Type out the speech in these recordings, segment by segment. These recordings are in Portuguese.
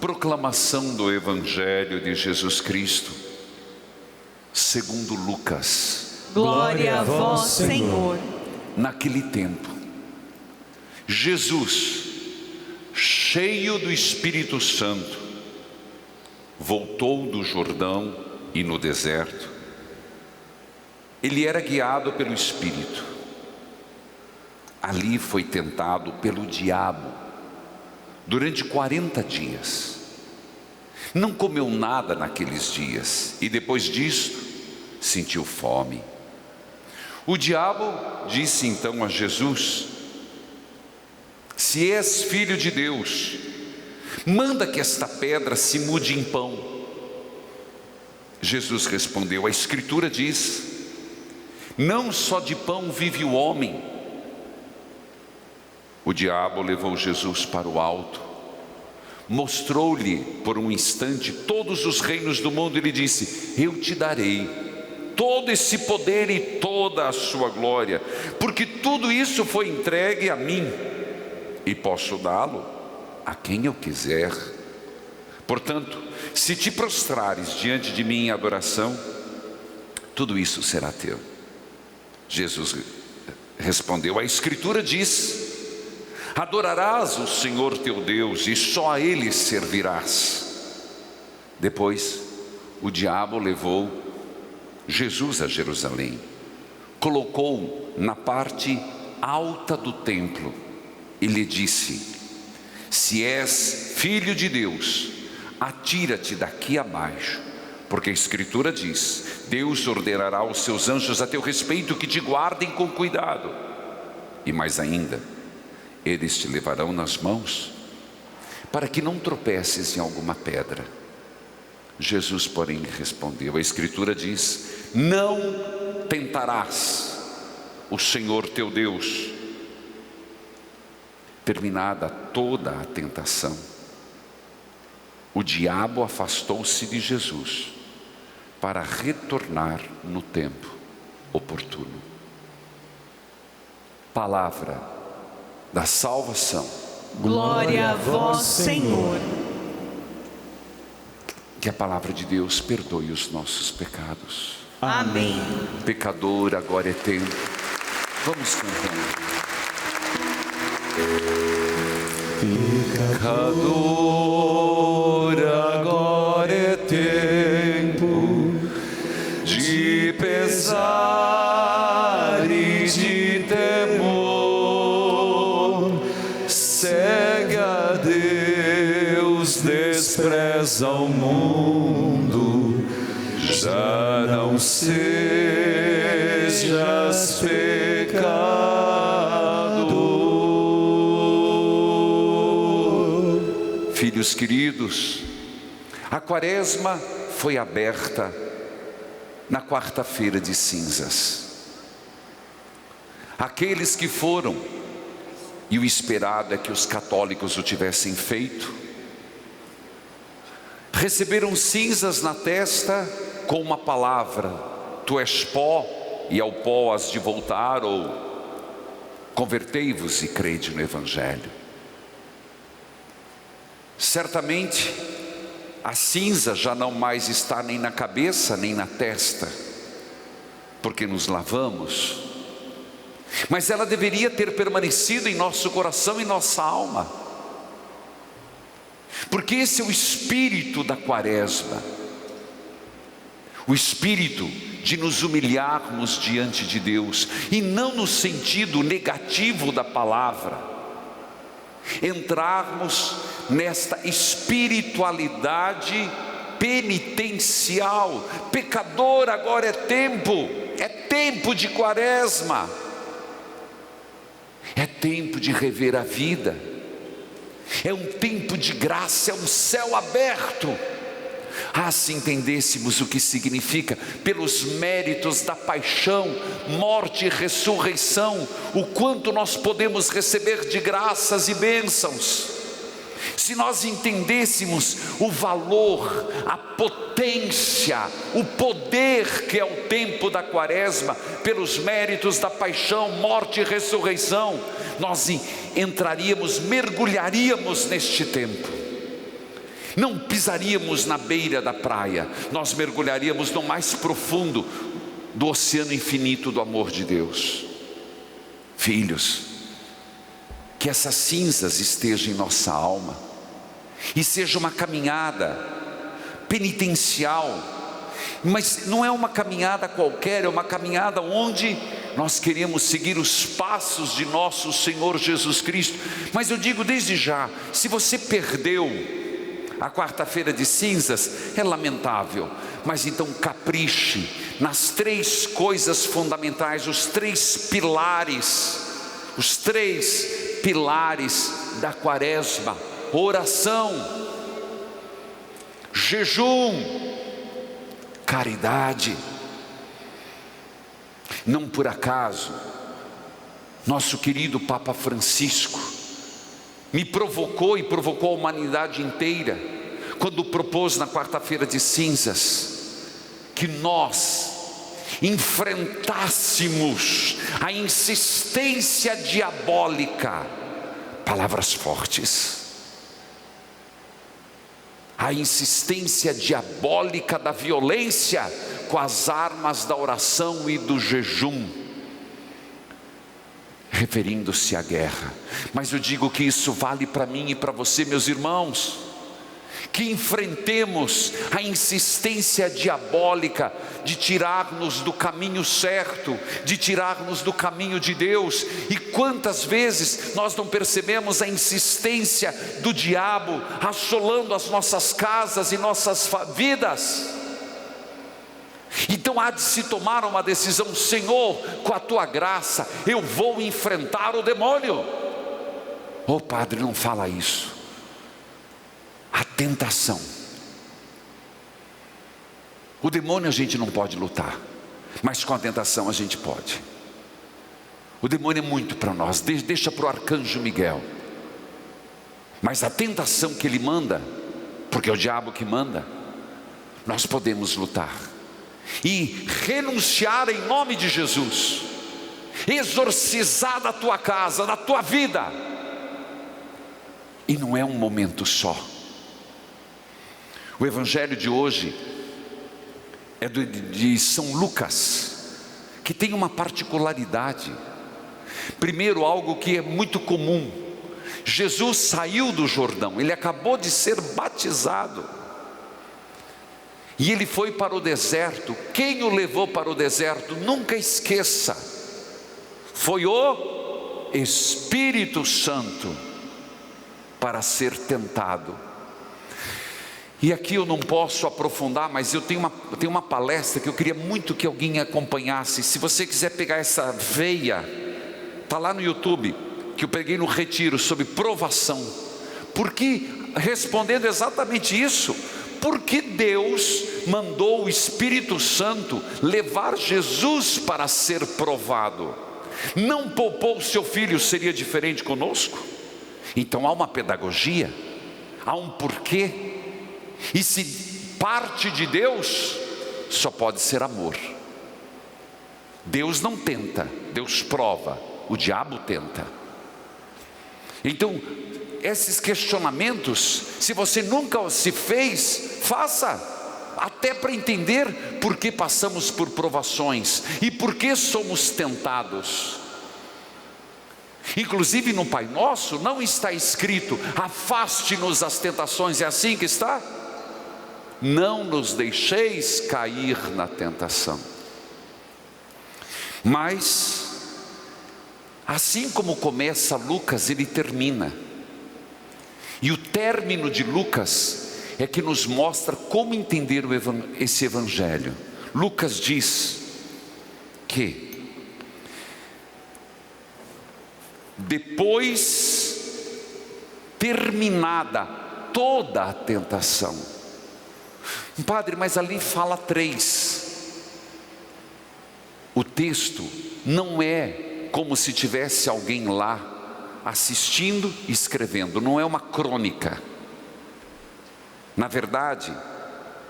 Proclamação do Evangelho de Jesus Cristo, segundo Lucas. Glória a vós, Senhor. Naquele tempo, Jesus, cheio do Espírito Santo, voltou do Jordão e no deserto. Ele era guiado pelo Espírito. Ali foi tentado pelo diabo durante 40 dias. Não comeu nada naqueles dias e depois disso sentiu fome. O diabo disse então a Jesus: se és filho de Deus, manda que esta pedra se mude em pão. Jesus respondeu: a Escritura diz: não só de pão vive o homem. O diabo levou Jesus para o alto, mostrou-lhe por um instante todos os reinos do mundo e lhe disse: eu te darei todo esse poder e toda a sua glória, porque tudo isso foi entregue a mim e posso dá-lo a quem eu quiser. Portanto, se te prostrares diante de mim em adoração, tudo isso será teu. Jesus respondeu: a Escritura diz: adorarás o Senhor teu Deus e só a Ele servirás. Depois, o diabo levou Jesus a Jerusalém, colocou-o na parte alta do templo e lhe disse: se és filho de Deus, atira-te daqui abaixo, porque a Escritura diz: Deus ordenará aos seus anjos a teu respeito que te guardem com cuidado, e mais ainda, eles te levarão nas mãos, para que não tropeces em alguma pedra. Jesus, porém, respondeu: a Escritura diz: não tentarás o Senhor teu Deus. Terminada toda a tentação, o diabo afastou-se de Jesus para retornar no tempo oportuno. Palavra da salvação. Glória a vós, Senhor. Que a palavra de Deus perdoe os nossos pecados. Amém. Pecador, agora é tempo. Vamos cantar. Pecador, agora é tempo de pesar e de temor. Segue a Deus, despreza o mundo, já não sejas pecador. Filhos queridos, a quaresma foi aberta na quarta-feira de cinzas. Aqueles que foram, e o esperado é que os católicos o tivessem feito, receberam cinzas na testa com uma palavra: tu és pó e ao pó has de voltar, ou convertei-vos e crede no Evangelho. Certamente a cinza já não mais está nem na cabeça nem na testa, porque nos lavamos, mas ela deveria ter permanecido em nosso coração e nossa alma, porque esse é o espírito da quaresma, o espírito de nos humilharmos diante de Deus, e não no sentido negativo da palavra, entrarmos nesta espiritualidade penitencial. Pecador, agora é tempo de quaresma, é tempo de rever a vida, é um tempo de graça, é um céu aberto. Se entendêssemos o que significa, pelos méritos da paixão, morte e ressurreição, o quanto nós podemos receber de graças e bênçãos. Se nós entendêssemos o valor, a potência, o poder que é o tempo da quaresma, pelos méritos da paixão, morte e ressurreição, nós entraríamos, mergulharíamos neste tempo. Não pisaríamos na beira da praia, nós mergulharíamos no mais profundo do oceano infinito do amor de Deus. Filhos, que essas cinzas estejam em nossa alma, e seja uma caminhada penitencial, mas não é uma caminhada qualquer, é uma caminhada onde nós queremos seguir os passos de nosso Senhor Jesus Cristo. Mas eu digo desde já, se você perdeu a quarta-feira de cinzas, é lamentável, mas então capriche nas 3 coisas fundamentais, os 3 pilares da quaresma: oração, jejum, caridade. Não por acaso, nosso querido Papa Francisco me provocou e provocou a humanidade inteira, quando propôs na quarta-feira de cinzas, que nós enfrentássemos a insistência diabólica, palavras fortes, a insistência diabólica da violência com as armas da oração e do jejum, referindo-se à guerra. Mas eu digo que isso vale para mim e para você, meus irmãos, que enfrentemos a insistência diabólica de tirar-nos do caminho certo, de tirar-nos do caminho de Deus. E quantas vezes nós não percebemos a insistência do diabo assolando as nossas casas e nossas vidas? Então há de se tomar uma decisão: Senhor, com a tua graça eu vou enfrentar o demônio. Oh Padre, não fala isso. A tentação, o demônio a gente não pode lutar, mas com a tentação a gente pode. O demônio é muito para nós, deixa para o arcanjo Miguel. Mas a tentação que ele manda, porque é o diabo que manda, nós podemos lutar e renunciar em nome de Jesus, exorcizar da tua casa, da tua vida. E não é um momento só. O evangelho de hoje é de São Lucas, que tem uma particularidade. Primeiro, algo que é muito comum: Jesus saiu do Jordão, ele acabou de ser batizado, e ele foi para o deserto. Quem o levou para o deserto? Nunca esqueça, foi o Espírito Santo, para ser tentado. E aqui eu não posso aprofundar, mas eu tenho uma palestra que eu queria muito que alguém acompanhasse. Se você quiser pegar essa veia, está lá no YouTube, que eu peguei no retiro, sobre provação. Porque, respondendo exatamente isso, porque Deus mandou o Espírito Santo levar Jesus para ser provado? Não poupou o seu filho, seria diferente conosco? Então há uma pedagogia, há um porquê. E se parte de Deus, só pode ser amor. Deus não tenta, Deus prova. O diabo tenta. Então, esses questionamentos, se você nunca se fez, faça, até para entender por que passamos por provações e por que somos tentados. Inclusive no Pai Nosso não está escrito: afaste-nos das tentações. É assim que está? Não nos deixeis cair na tentação. Mas, assim como começa Lucas, ele termina. E o término de Lucas é que nos mostra como entender esse evangelho. Lucas diz que depois terminada toda a tentação. Padre, mas ali fala 3. O texto não é como se tivesse alguém lá assistindo e escrevendo, não é uma crônica. Na verdade,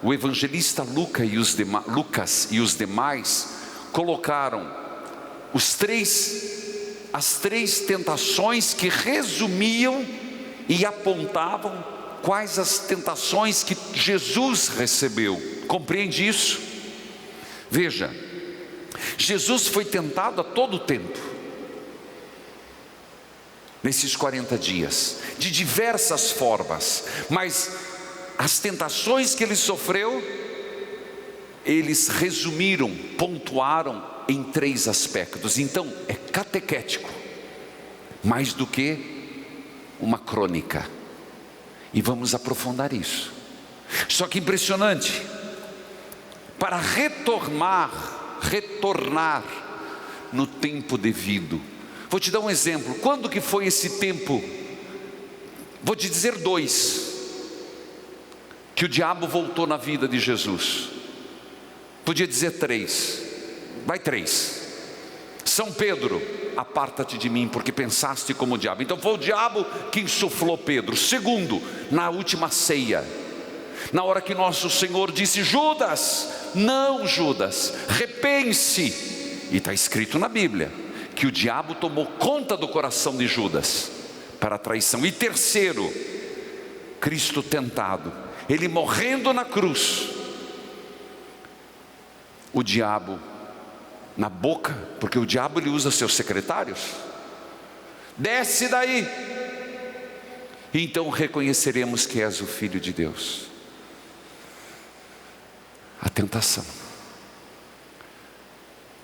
o evangelista Lucas e os demais colocaram as três tentações que resumiam e apontavam quais as tentações que Jesus recebeu. Compreende isso? Veja, Jesus foi tentado a todo tempo, nesses 40 dias, de diversas formas, mas as tentações que ele sofreu, eles resumiram, pontuaram em 3 aspectos. Então é catequético, mais do que uma crônica, e vamos aprofundar isso. Só que impressionante, para retornar no tempo devido. Vou te dar um exemplo. Quando que foi esse tempo? Vou te dizer 2 que o diabo voltou na vida de Jesus. Podia dizer 3, vai 3. São Pedro, aparta-te de mim, porque pensaste como o diabo. Então foi o diabo que insuflou Pedro. Segundo, na última ceia, na hora que nosso Senhor disse: Judas, não Judas, repense. E está escrito na Bíblia que o diabo tomou conta do coração de Judas para a traição. E terceiro, Cristo tentado, ele morrendo na cruz, o diabo na boca, porque o diabo ele usa seus secretários: desce daí, então reconheceremos que és o Filho de Deus. A tentação.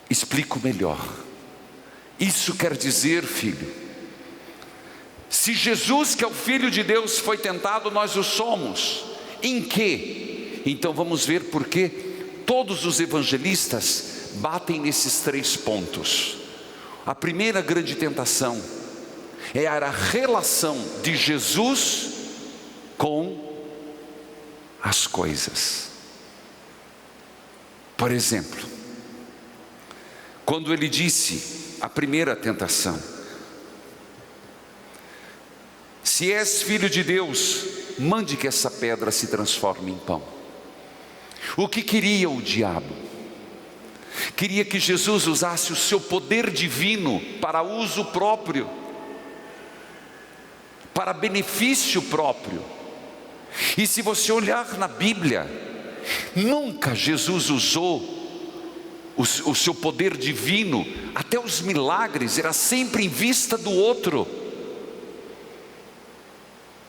Explico melhor. Isso quer dizer, filho, se Jesus, que é o Filho de Deus, foi tentado, nós o somos. Em quê? Então vamos ver porque todos os evangelistas batem nesses 3 pontos. A primeira grande tentação é a relação de Jesus com as coisas. Por exemplo, quando ele disse, a primeira tentação: se és filho de Deus, mande que essa pedra se transforme em pão. O que queria o diabo? Queria que Jesus usasse o seu poder divino para uso próprio, para benefício próprio. E se você olhar na Bíblia, nunca Jesus usou o seu poder divino, até os milagres, era sempre em vista do outro.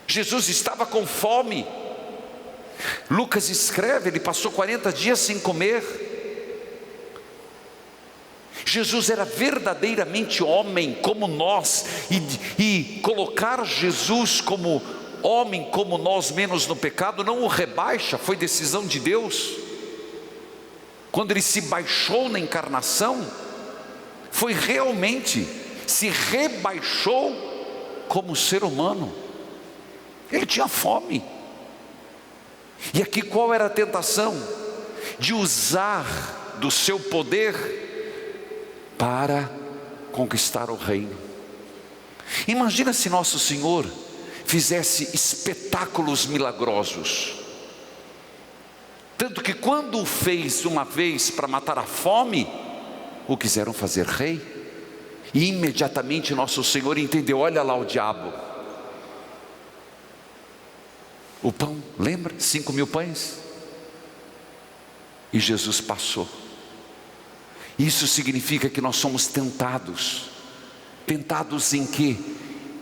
Jesus estava com fome. Lucas escreve, ele passou 40 dias sem comer. Jesus era verdadeiramente homem como nós, e colocar Jesus como homem como nós, menos no pecado, não o rebaixa, foi decisão de Deus. Quando ele se baixou na encarnação, foi realmente, se rebaixou como ser humano. Ele tinha fome. E aqui qual era a tentação? De usar do seu poder para conquistar o reino. Imagina se nosso Senhor fizesse espetáculos milagrosos. Tanto que quando o fez uma vez para matar a fome, o quiseram fazer rei. E imediatamente nosso Senhor entendeu: olha lá o diabo. O pão, lembra? 5.000 pães. E Jesus passou. Isso significa que nós somos tentados. Tentados em quê?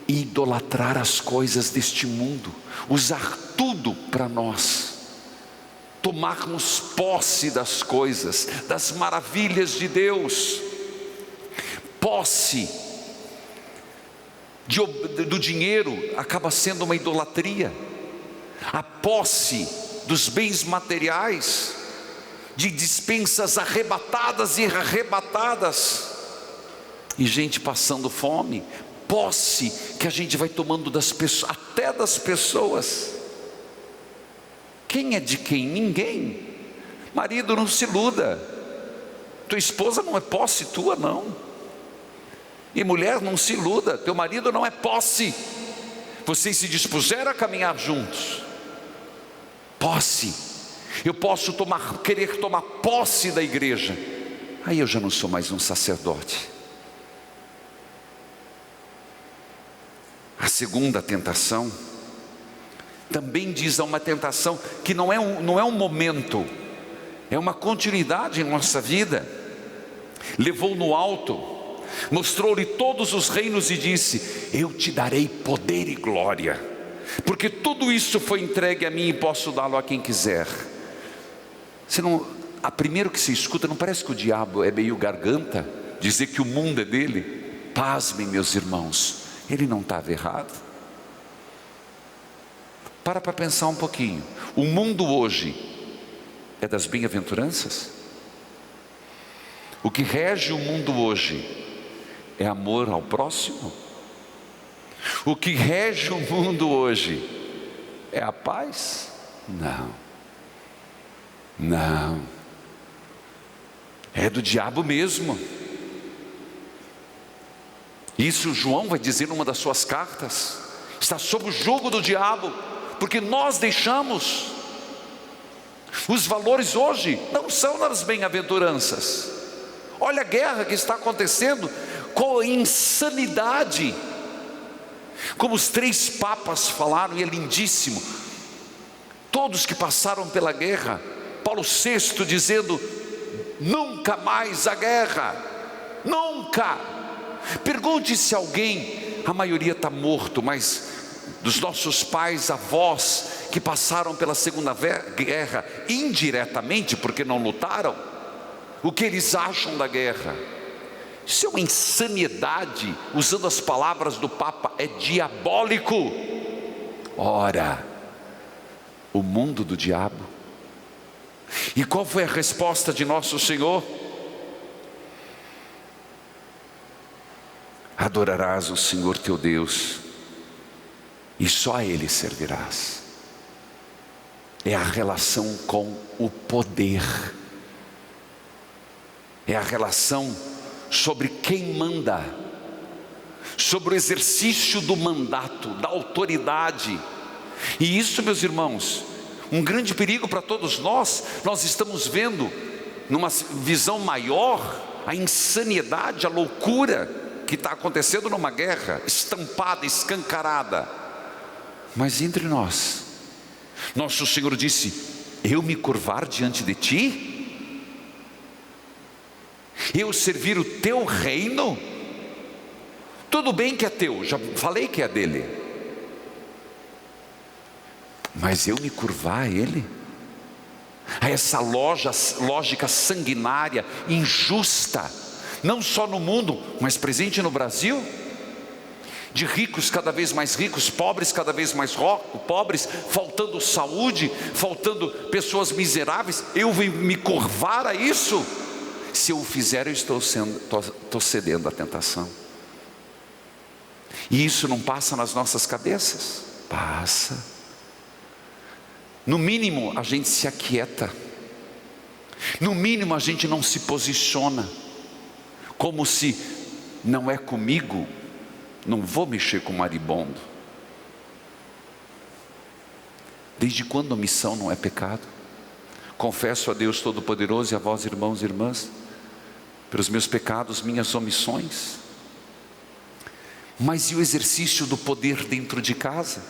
Idolatrar as coisas deste mundo, usar tudo para nós, tomarmos posse das coisas, das maravilhas de Deus. Posse do dinheiro acaba sendo uma idolatria. A posse dos bens materiais, de dispensas arrebatadas e arrebatadas, e gente passando fome. Posse que a gente vai tomando das pessoas, até das pessoas. Quem é de quem? Ninguém. Marido, não se iluda, tua esposa não é posse tua, não. E mulher, não se iluda, teu marido não é posse. Vocês se dispuseram a caminhar juntos. Posse. Eu posso querer tomar posse da igreja, aí eu já não sou mais um sacerdote. A segunda tentação também diz a uma tentação que não é um momento, é uma continuidade em nossa vida. Levou no alto, mostrou-lhe todos os reinos e disse: eu te darei poder e glória, porque tudo isso foi entregue a mim e posso dá-lo a quem quiser. A primeiro que se escuta, não parece que o diabo é meio garganta, dizer que o mundo é dele? Pasmem, meus irmãos, ele não estava errado. Para pensar um pouquinho. O mundo hoje é das bem-aventuranças? O que rege o mundo hoje é amor ao próximo? O que rege o mundo hoje é a paz? Não. É do diabo mesmo. Isso João vai dizer numa das suas cartas. Está sob o jugo do diabo, porque nós deixamos. Os valores hoje não são das bem-aventuranças. Olha a guerra que está acontecendo, com insanidade. Como os 3 papas falaram, e é lindíssimo. Todos que passaram pela guerra, Paulo VI dizendo: nunca mais a guerra, nunca. Pergunte se alguém, a maioria está morto, mas dos nossos pais, avós, que passaram pela Segunda Guerra, indiretamente, porque não lutaram, o que eles acham da guerra? Isso é uma insanidade, usando as palavras do Papa, é diabólico. Ora, o mundo do diabo. E qual foi a resposta de nosso Senhor? Adorarás o Senhor teu Deus, e só a Ele servirás. É a relação com o poder, é a relação sobre quem manda, sobre o exercício do mandato, da autoridade. E isso, meus irmãos, um grande perigo para todos nós. Nós estamos vendo, numa visão maior, a insanidade, a loucura que está acontecendo numa guerra, estampada, escancarada. Mas entre nós, nosso Senhor disse: eu me curvar diante de ti? Eu servir o teu reino? Tudo bem que é teu, já falei que é dele, mas eu me curvar a ele? A essa lógica sanguinária, injusta, não só no mundo, mas presente no Brasil, de ricos cada vez mais ricos, pobres cada vez mais pobres, faltando saúde, faltando pessoas miseráveis. Eu vou me curvar a isso? Se eu o fizer, eu estou cedendo à tentação. E isso não passa nas nossas cabeças? Passa. No mínimo a gente se aquieta, no mínimo a gente não se posiciona, como se não é comigo, não vou mexer com maribondo. Desde quando a omissão não é pecado? Confesso a Deus Todo-Poderoso e a vós, irmãos e irmãs, pelos meus pecados, minhas omissões. Mas e o exercício do poder dentro de casa?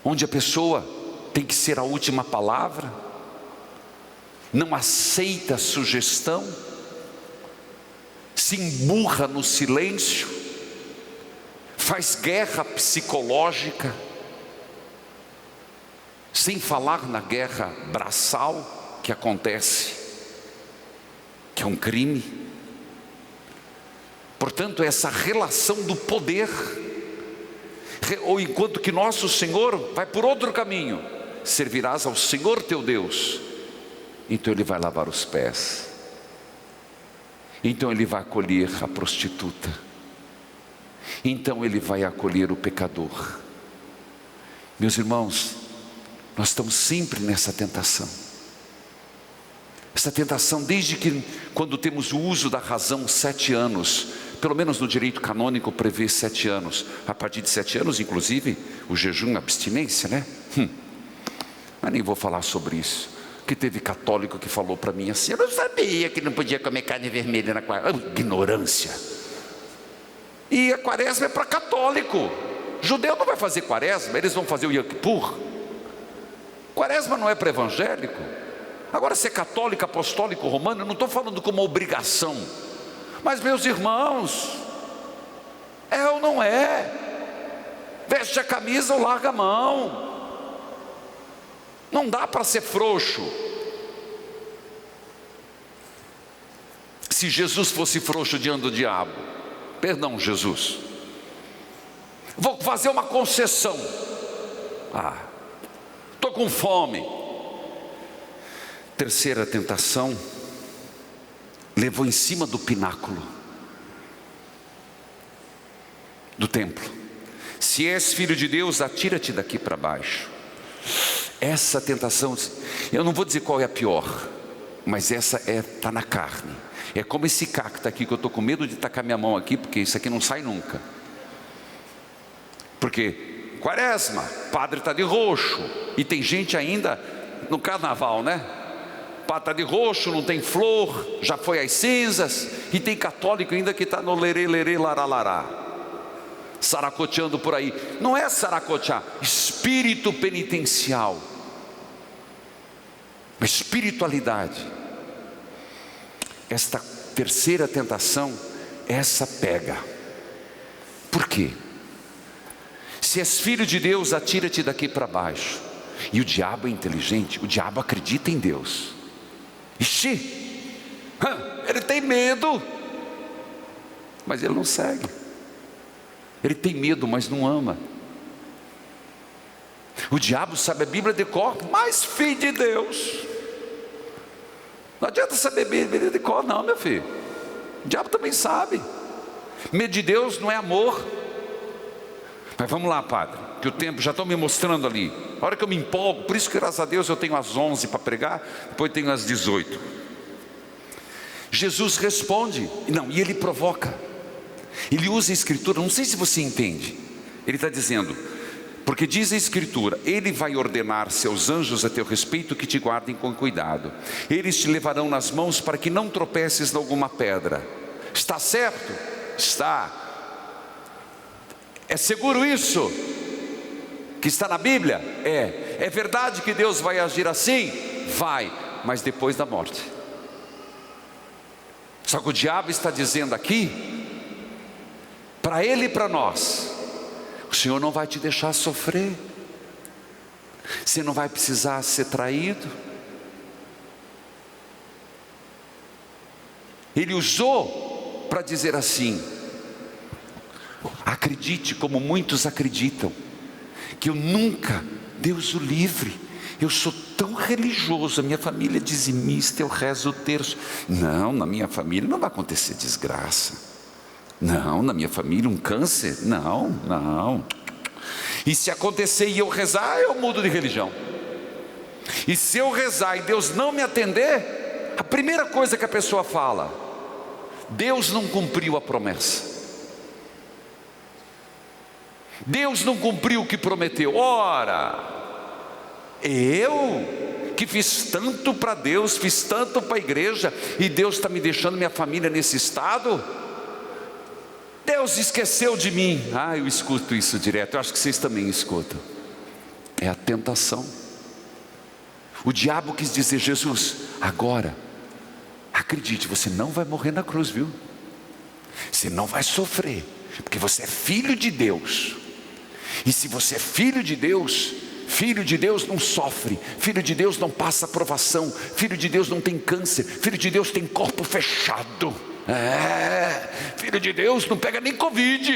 Onde a pessoa tem que ser a última palavra, não aceita a sugestão, se emburra no silêncio, faz guerra psicológica, sem falar na guerra braçal que acontece, que é um crime. Portanto, essa relação do poder, ou enquanto que nosso Senhor vai por outro caminho: servirás ao Senhor teu Deus, então Ele vai lavar os pés, então Ele vai acolher a prostituta, então Ele vai acolher o pecador. Meus irmãos, nós estamos sempre nessa tentação. Essa tentação, desde que quando temos o uso da razão, 7 anos, pelo menos no direito canônico prevê 7 anos, a partir de 7 anos inclusive, o jejum, a abstinência, né? Mas nem vou falar sobre isso, que teve católico que falou para mim assim: eu não sabia que não podia comer carne vermelha na quaresma. Ignorância. E a quaresma é para católico, Judeu não vai fazer quaresma, eles vão fazer o Yom Kippur. Quaresma não é para evangélico. Agora, ser católico, apostólico, romano, eu não estou falando como obrigação. Mas, meus irmãos, é ou não é? Veste a camisa ou larga a mão. Não dá para ser frouxo. Se Jesus fosse frouxo diante do diabo, perdão, Jesus, vou fazer uma concessão. Estou com fome. Terceira tentação, levou em cima do pináculo do templo. Se és filho de Deus, atira-te daqui para baixo. Essa tentação, eu não vou dizer qual é a pior, mas essa está na carne. É como esse cacto aqui, que eu estou com medo de tacar minha mão aqui, porque isso aqui não sai nunca. Porque quaresma, padre está de roxo, e tem gente ainda no carnaval, né? Padre está de roxo, não tem flor, já foi às cinzas, e tem católico ainda que está no lerê, lerê, lará, lará, saracoteando por aí. Não é saracotear, espírito penitencial, espiritualidade. Esta terceira tentação, essa pega. Por quê? Se és filho de Deus, atira-te daqui para baixo. E o diabo é inteligente, o diabo acredita em Deus. Ixi, ele tem medo, mas ele não segue. Ele tem medo, mas não ama. O diabo sabe a Bíblia de cor, mas filho de Deus. Não adianta saber Bíblia de cor não, meu filho. O diabo também sabe. Medo de Deus não é amor. Mas vamos lá, padre, que o tempo já estão me mostrando ali. A hora que eu me empolgo, por isso que graças a Deus eu tenho às 11 para pregar, depois tenho às 18. Jesus responde, e ele provoca. Ele usa a escritura, não sei se você entende. Ele está dizendo, porque diz a escritura, ele vai ordenar seus anjos a teu respeito que te guardem com cuidado. Eles te levarão nas mãos para que não tropeces em alguma pedra. Está certo? Está. É seguro isso? Que está na Bíblia? É verdade que Deus vai agir assim? Vai, mas depois da morte. Só que o diabo está dizendo aqui, para ele e para nós, o Senhor não vai te deixar sofrer. Você não vai precisar ser traído. Ele usou para dizer assim, acredite como muitos acreditam, que eu nunca, Deus o livre, eu sou tão religioso, a minha família é dizimista, eu rezo o terço. Não, na minha família não vai acontecer desgraça. Não, na minha família um câncer, não. E se acontecer e eu rezar, eu mudo de religião. E se eu rezar e Deus não me atender, a primeira coisa que a pessoa fala, Deus não cumpriu a promessa. Deus não cumpriu o que prometeu. Ora, eu que fiz tanto para Deus, fiz tanto para a igreja, e Deus está me deixando minha família nesse estado? Deus esqueceu de mim. Eu escuto isso direto, eu acho que vocês também escutam. É a tentação. O diabo quis dizer, Jesus, agora, acredite, você não vai morrer na cruz, viu? Você não vai sofrer, porque você é filho de Deus. E se você é filho de Deus não sofre, filho de Deus não passa provação, filho de Deus não tem câncer, filho de Deus tem corpo fechado. Filho de Deus não pega nem Covid.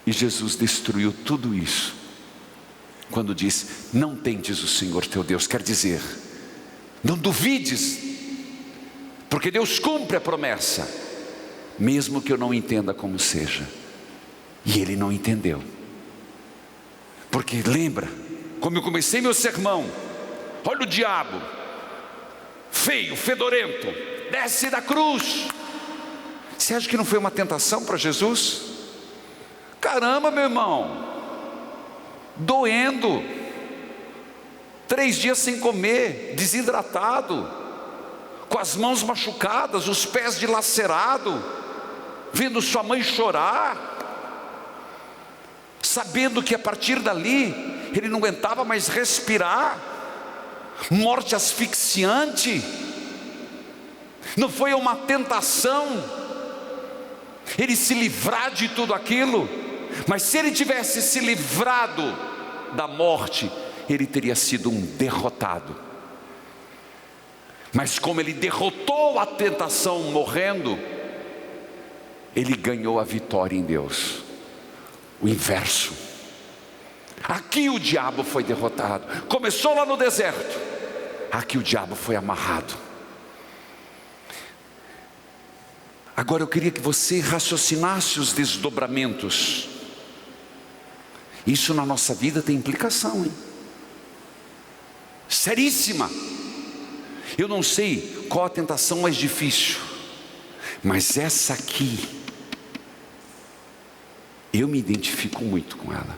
E Jesus destruiu tudo isso quando disse, não tentes o Senhor teu Deus. Quer dizer, não duvides, porque Deus cumpre a promessa, mesmo que eu não entenda como seja. E ele não entendeu, porque lembra, como eu comecei meu sermão, olha o diabo, feio, fedorento, desce da cruz. Você acha que não foi uma tentação para Jesus? Caramba, meu irmão, doendo, 3 dias sem comer, desidratado, com as mãos machucadas, os pés dilacerados, vendo sua mãe chorar, sabendo que a partir dali ele não aguentava mais respirar, morte asfixiante. Não foi uma tentação ele se livrar de tudo aquilo, mas se ele tivesse se livrado da morte, ele teria sido um derrotado. Mas como ele derrotou a tentação morrendo, ele ganhou a vitória em Deus. O inverso. Aqui o diabo foi derrotado. Começou lá no deserto. Aqui o diabo foi amarrado. Agora eu queria que você raciocinasse os desdobramentos. Isso na nossa vida tem implicação, hein? Seríssima. Eu não sei qual a tentação mais difícil, mas essa aqui, eu me identifico muito com ela.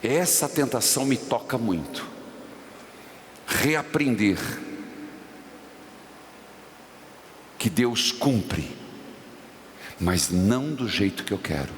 Essa tentação me toca muito. Reaprender que Deus cumpre, mas não do jeito que eu quero.